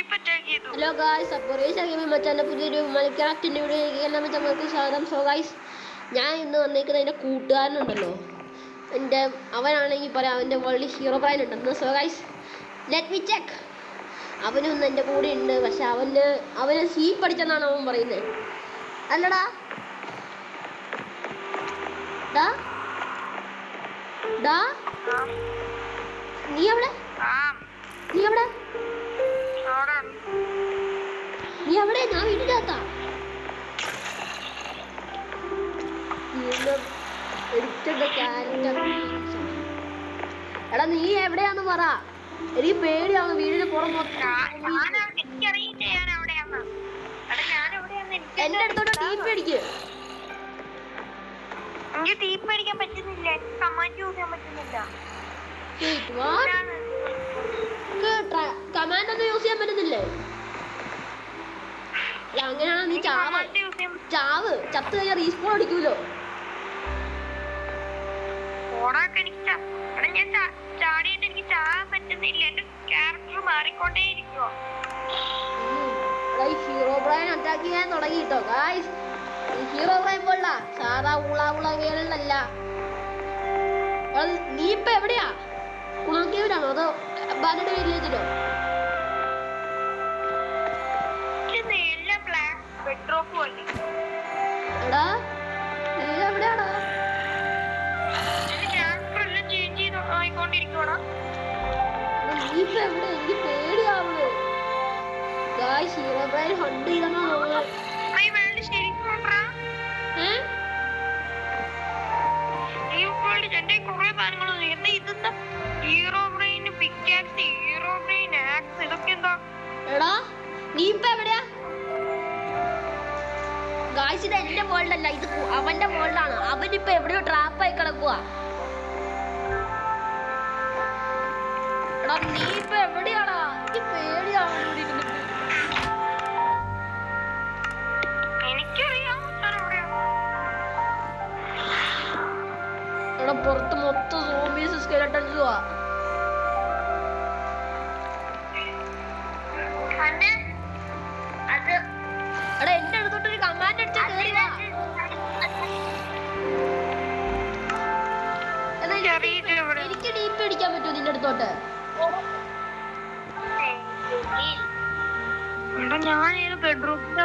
Hello guys, അപ്പോൾ മച്ചാൻ്റെ പുതിയൊരു മലക്യാറ്റിൻ്റെ വീഡിയോയിലേക്ക് എല്ലാ മച്ചന്മാർക്കും സ്വാഗതം. സോ ഗായ്സ്, ഞാൻ ഇന്ന് വന്നിരിക്കുന്നത് എൻ്റെ കൂട്ടുകാരനുണ്ടല്ലോ, അവനാണെങ്കിൽ പറയാം അവൻ്റെ വേൾഡ് ഹീറോ ബ്രൈൻ ഉണ്ടെന്ന്. So guys, let me check. അവനും ഇന്ന് എൻ്റെ കൂടെ ഉണ്ട്. പക്ഷെ അവന് സീപ്പ് അടിച്ചെന്നാണ് അവൻ പറയുന്നത്. അല്ലടാ ഡാ ഡാ നീ എവിടെ? ഞാൻ വീട്ടിലാത്ത എടാ, നീ എവിടെയാന്ന് പറ. എനിക്ക് പേടിയാണ്. വീടിന് പുറം എന്റെ അടുത്തോട്ട് ടീപ്പ് അടിക്ക്. ടീപ്പ് അടിക്കാൻ പറ്റുന്നില്ല. കമാൻഡ് യൂസ് ചെയ്യാൻ പറ്റുന്നില്ല. കമാൻഡ് ഒന്നും യൂസ് ചെയ്യാൻ പറ്റുന്നില്ലേ? അങ്ങനെയാണോ? നീ ചാവ് ചത്ത് കഴിഞ്ഞാൽ റീസ്പോൺ അടിക്കൂലോ. ചാടിയിട്ട് എനിക്ക് ചാകാൻ പറ്റുന്നില്ല. എന്റെ ക്യാരക്ടർ മാറിക്കൊണ്ടേയിരിക്കുവോ. ഹീറോ ബ്രൈൻ അറ്റാക്ക് ചെയ്യാൻ തുടങ്ങിട്ടോ ഗായ്സ്. ഹീറോ ബ്രൈൻ പോലുള്ള സാധാ ഉള വേളല്ല. നീ ഇപ്പൊ എവിടെയാ? കുണക്കേവിലാണോ അതോ ബാഗിന്റെ വില്ലേജിലോ? എടാ, നീ എവിടെയാടാ? നീ ഇപ്പൊ എവിടെ? എനിക്ക് പേടിയാവുന്നു. ഗായ്സ്, ഹീറോ ബ്രൈൻ ഹണ്ട് ചെയ്തെന്നാ തോന്നുന്നത്. എടാ, നീ ഇപ്പൊ എവിടെയാ? ഗായ്സ്, ഇത് എന്റെ വേൾഡ് അല്ല, ഇത് അവന്റെ വേൾഡാണ്. അവനിപ്പോ എവിടെയോ ട്രാപ്പായി കിടക്കുക. എടാ, നീ ഇപ്പൊ എവിടെയാടാ? എനിക്ക് പേടിയാണ്. എടാ, പുറത്ത് മൊത്തം സോംബീസ് സ്കെലട്ടൻസുവാ. എടാ, എന്റെ അടുത്തോട്ടൊരു കമാൻഡ് അടിച്ചാ കേറി വാ. എനിക്ക് ഡീപ്പ് അടിക്കാൻ പറ്റുമോ നിന്റെ അടുത്തോട്ട്? ഞാൻ ബെഡ്റൂമിന്റെ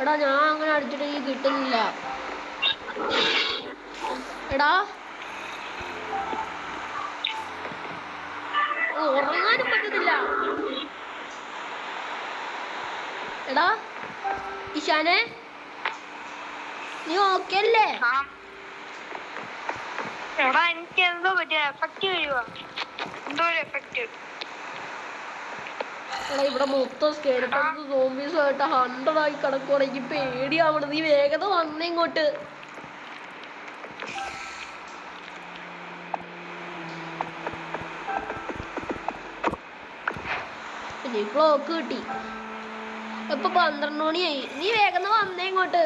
എടാ, ഞാൻ അങ്ങനെ അടിച്ചിട്ട് എനിക്ക് കിട്ടുന്നില്ല. എടാ, ഉറങ്ങാനും പറ്റുന്നില്ല. എടാ ഇഷാനെ, നീ ഓക്കെ അല്ലേ? എടാ, എനിക്ക് എന്തോ പറ്റിയ എഫക്റ്റ് വരുവാ. എന്തോ ഒരു എഫക്റ്റ്. എടാ, ഇവിടെ മൊത്തം സ്കെലട്ടൻസും സോംബീസും ആയിട്ട് 100 ആയി കിടക്കുവാണ്. എനിക്ക് പേടിയാവണം. നീ വേഗത വന്നേ ഇങ്ങോട്ട്. ക്ലോക്ക് കിട്ടി. ഇപ്പൊ 12 മണിയായി. നീ വേഗം വന്നേ ഇങ്ങോട്ട്.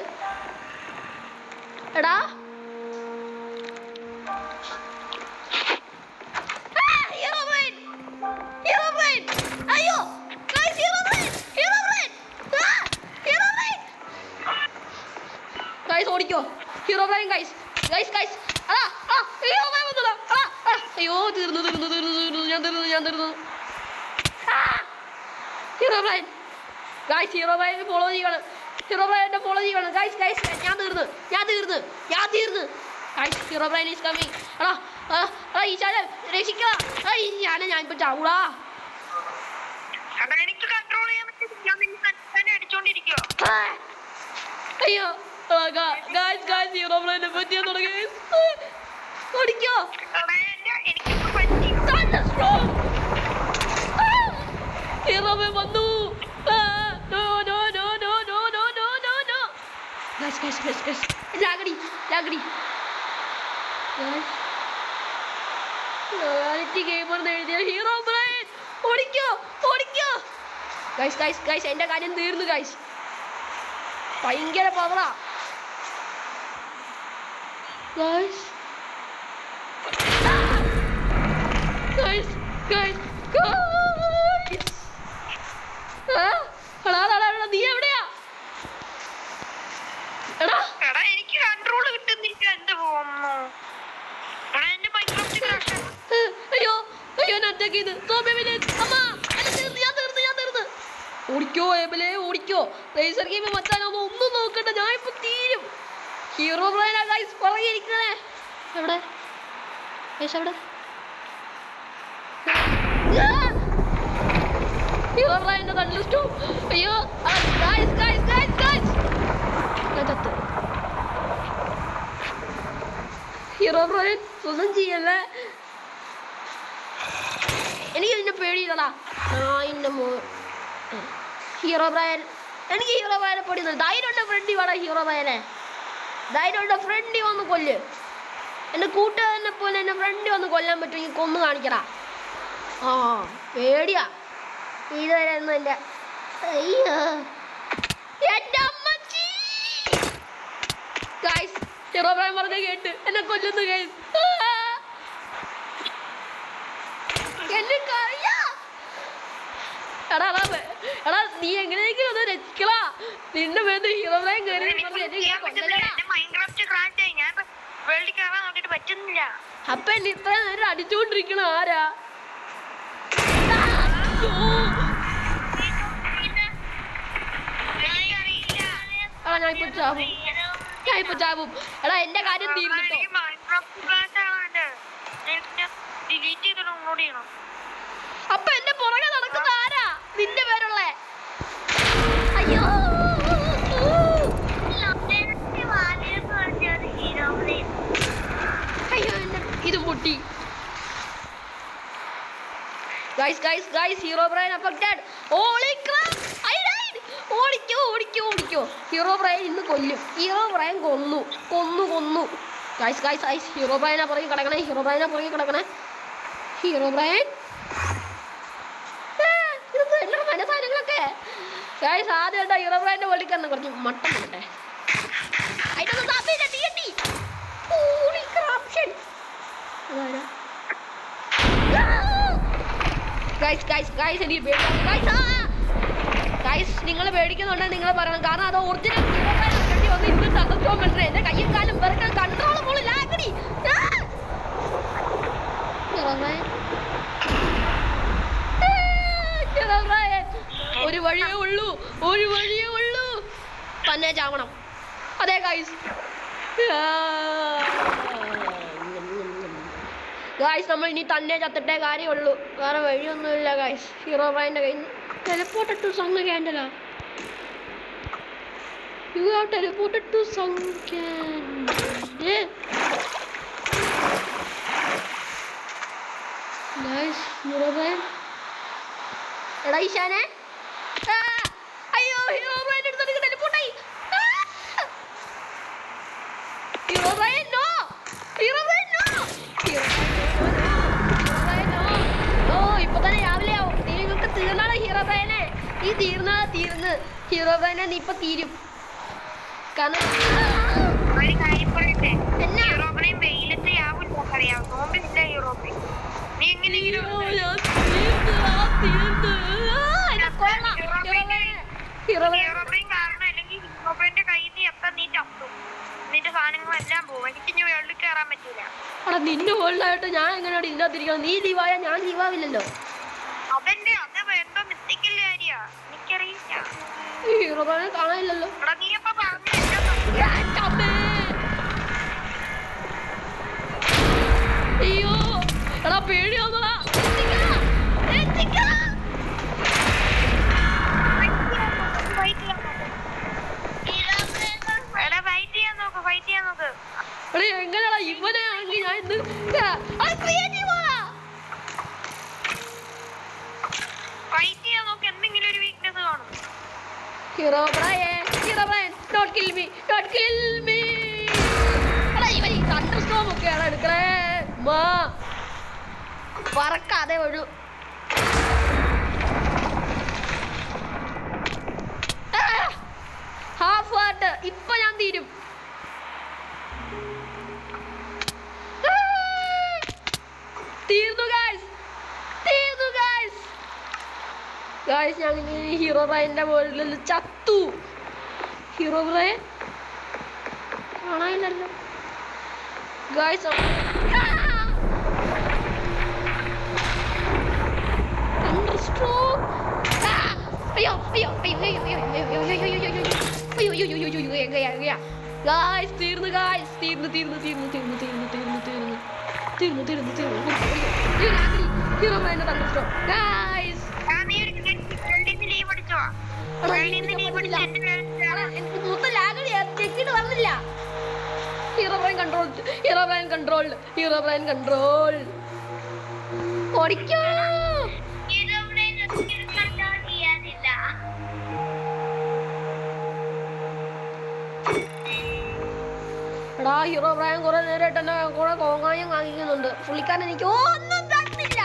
എടാ, അയ്യോ ഗൈസ്, ഓടിക്കോ Herobrine. Guys Herobrine വന്നടാ. അയ്യോ, തീർന്നു. ഞാൻ തീർന്നു. Herobrine guys, Herobrine follow ചെയ്യണം. ഗൈസ്, ഞാൻ തീർന്നു. Guys, Herobrine is coming. ഈശാനെ രക്ഷിക്കുക. ഞാനിപ്പോ ചാവൂടാ. അയ്യോ ഗായ്സ്, ഹീറോ ബ്രൈനെ പറ്റിയാ തുടങ്ങി. ഓടിക്കോ. ഹീറോ ബ്രൈൻ വന്നു. ലാഗടി. റിയാലിറ്റി ഗെയിമർ എഴുതിയ ഹീറോ ബ്രൈൻ ഓടിക്കോ. ഗൈസ്, എന്റെ കാര്യം തീർന്നു ഗൈസ്. ഭയങ്കര പവറാ ഗൈസ്. Guys guys guys. നീ എവിടെയാ? എടാ എടാ എനിക്ക് കൺട്രോൾ കിട്ടുന്നില്ല. എന്ത് പോകുന്നു? എന്റെ മൈക്രോഫോൺ ക്രാഷ്. അയ്യോ അയ്യോ ഞാൻ അറ്റാക്ക് ചെയ്ത്. ഞാൻ തീർന്ന്. ഓടിക്കോ എബിലെ ഓടിക്കോ. റേസർ ഗെയിം മച്ചാനാവുമ്പോ ഒന്നും നോക്കണ്ട, ഞാൻ ഇപ്പൊ തീരും. ഹീറോ ബ്രൈനാ ഗൈസ് പറഞ്ഞിരിക്കണേ. എവിടെ എവിടെ ഹീറോ ബ്രൈൻ്റെ കണ്ടിലിഷ്ടു. അയ്യോ ഗൈസ് ഗൈസ് ഗൈസ് ഗൈസ് ഞാൻ ചത്ത്. ഹീറോ ബ്രൈൻ ഒന്നും ചെയ്യല്ലേ. എനിക്ക് നിന്നെ പേടിയില്ലടാ. ഹീറോ ബ്രയൻ എനിക്ക് ഹീറോ ബ്രയനെ പേടിയുന്നില്ല. ധൈര്യമുണ്ട് ഫ്രണ്ടി വേടാ ഹീറോ ബ്രയനെ. ധൈര്യമുണ്ട് ഫ്രണ്ടി വന്ന് കൊല്ല്. എൻ്റെ കൂട്ടുകാരനെ പോലെ എൻ്റെ ഫ്രണ്ടി വന്ന് കൊല്ലാൻ പറ്റുമെങ്കിൽ കൊന്നു കാണിക്കടാ. ആ പേടിയാ ഇതുവരെ ഒന്നും എൻ്റെ. അയ്യോ എൻ്റെ അമ്മച്ചി. ഗൈസ് ഹീറോ ബ്രയൻ പറഞ്ഞ കേട്ട് എന്നെ കൊല്ലുന്നു ഗൈസ്. എടാ നീ എങ്ങനെയെങ്കിലും ഒന്ന് രക്ഷിക്കടാ. നിന്റെ മേത്ത് ഹീറോ ബ്രൈൻ കയറി അപ്പൊ എന്നെ ഇത്ര നേരം അടിച്ചുകൊണ്ടിരിക്കണ ആരാ? ഞാനിപ്പോ ചാവും. എടാ എന്റെ കാര്യം തീർന്നിട്ടോ. അപ്പൊ എന്റെ പുറകെ നടക്കുന്ന ആരാ? നിന്റെ പേരുള്ള അയ്യോ അയ്യോ എന്റെ ഇത് പൊട്ടി. Guys guys guys hero brine affected. ഓടിക്കോ. ഹീറോ ബ്രൈൻ ഇന്ന് കൊല്ലും. ഹീറോ ബ്രൈൻ കൊന്നു. ഗൈസ് ഗൈസ് ഗൈസ് ഹീറോ ബ്രൈനെ പുറകെ കിടക്കണേ. ഹീറോ ബ്രൈൻ സാധനങ്ങളൊക്കെ ഗൈസ് ആദ്യമായിട്ടാ ഹീറോ ബ്രൈൻ്റെ പൊള്ളിക്കരണം. കുറച്ച് മട്ടൻ കിട്ടെ. നിങ്ങൾ പേടിക്കുന്നുണ്ടെങ്കിൽ നിങ്ങൾ പറയണം. കാരണം അത് ഒറിജിനൽ ഹീറോ ബ്രൈൻ വേണ്ടി വന്ന് ഇന്ന് തണ്ടർസ്റ്റോം പറ്റേ. എന്റെ കയ്യും കാലും വെറുതെ കൺട്രോൾ പോലും ആക്കടി. ഒരു വഴിയേ ഉള്ളൂ തന്നെ ചാവണം. അതെ ഗൈസ് നമ്മൾ ഇനി തന്നെ ചത്തിട്ടേ കാര്യമുള്ളൂ. വേറെ വഴിയൊന്നുമില്ല ഗൈസ്. ഹീറോ ബ്രൈൻ്റെ കയ്യിൽ നിന്ന് teleported to some candle. You have teleported to some candle. Guys Herobrine എടാ ഈശാനെ. അയ്യോ ഹീറോ ബ്രൈൻ്റെ അടുത്ത് ടെലിപ്പോർട്ടായി. Hero brine no. ഇപ്പൊ തന്നെ രാവിലെ ആവും. നിങ്ങൾക്ക് തീർന്നാണ് ഹീറോ ബ്രൈനെ. നീ തീർന്ന് ഹീറോ ബ്രൈനെ നീ ഇപ്പൊ തീരും. കാരണം നിന്റെ ഹോളിലായിട്ട് ഞാൻ എങ്ങനെയാണ് ഇതിനകത്തിരിക്കണം? നീ ലീവായ ഞാൻ ലീവാവില്ലല്ലോ. ഹീറോ ബ്രൈനെ കാണാനില്ലല്ലോ. അയ്യോ എടാ പേടിയാവുന്നടാ. എങ്ങനെയാടാ ഇവനെ ആണെങ്കിൽ ഞാൻ ഇന്ന് hero brine don't kill me. ഇവൻ ഈ തണ്ടർസ്റ്റോം ഒക്കെയാണ് എടുക്കണേ. പറക്കാതെ ഒരു ഹാഫ് തീരും. തീർന്നു ഗായ്സ് ഞാൻ ഹീറോ ബ്രൈൻ്റെ മുകളിൽ ചത്തു. ഹീറോ ബ്രൈൻ കാണാനില്ലല്ലോ ഗായ്സ്. ഗായ്സ് തീർന്നു ഹീറോ ബ്രൈൻ്റെ തണ്ടർസ്ട്രോം ഗായ്സ്. എനിക്ക് മൊത്തം ലാഗടി ചെക്കിട്ട് വന്നില്ല. ഹീറോ ബ്രൈൻ കൺട്രോൾ ഓടിക്കോ. എടാ ഹീറോ ബ്രൈൻ കുറെ നേരമായിട്ട് എന്നെ കുറെ കോങ്ങായം കാണിക്കുന്നുണ്ട്. പുള്ളിക്കാരൻ എനിക്ക് ഒന്നും തന്നില്ല.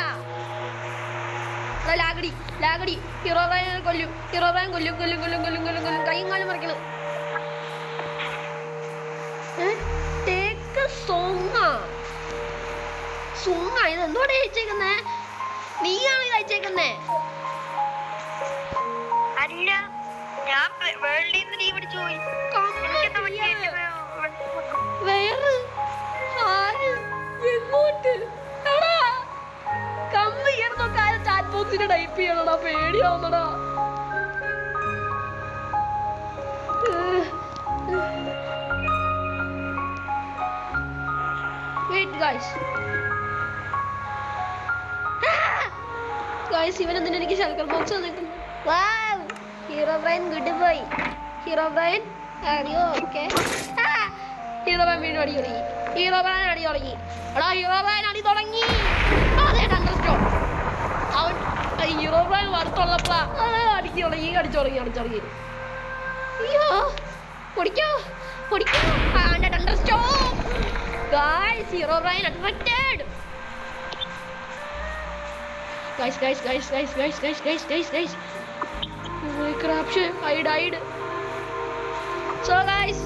ലാഗടി ഹീറോ ബ്രൈൻ കൊല്ലും. കൈയും കാലും മറിക്കണം. സുങ്ങ ഇത് എന്തോടെ അയച്ചേക്കുന്നേ? നീയാണ് ഇത് അയച്ചേക്കുന്നേ? അല്ല ഞാൻ വേൾഡിൽ നിന്ന് ലീവ് അടിച്ചു പോയി. വേറെ ആര് എങ്ങോട്ട് കമ്മി ഇയർന്നൊക്കെ ആരും ചാറ്റ് ബോക്സിന് ടൈപ്പ് ചെയ്യണടാ. പേടിയാവുന്നടാ. വെയിറ്റ് ഗായ്സ് ഇവനെന്തിനാ എനിക്ക് ഷൽക്കർ ബോക്സ് തന്നേക്കുന്നു? Herobrine goodbye. Herobrine അറിയോ? ഓക്കെ ഹീറോ ബ്രൈൻ വീണ്ടും അടി തുടങ്ങി. എടാ ഹീറോ ബ്രൈൻ അടി തുടങ്ങി. അതെ തണ്ടർസ്ട്രോം. അവൻ ഹീറോ ബ്രൈൻ അടുത്തുള്ളപ്പോഴാ അടിച്ചു തുടങ്ങി. അയ്യോ പൊടിക്കോ thunderstorm. Guys Herobrine attracted. Guys. Holy crap, I died. So guys,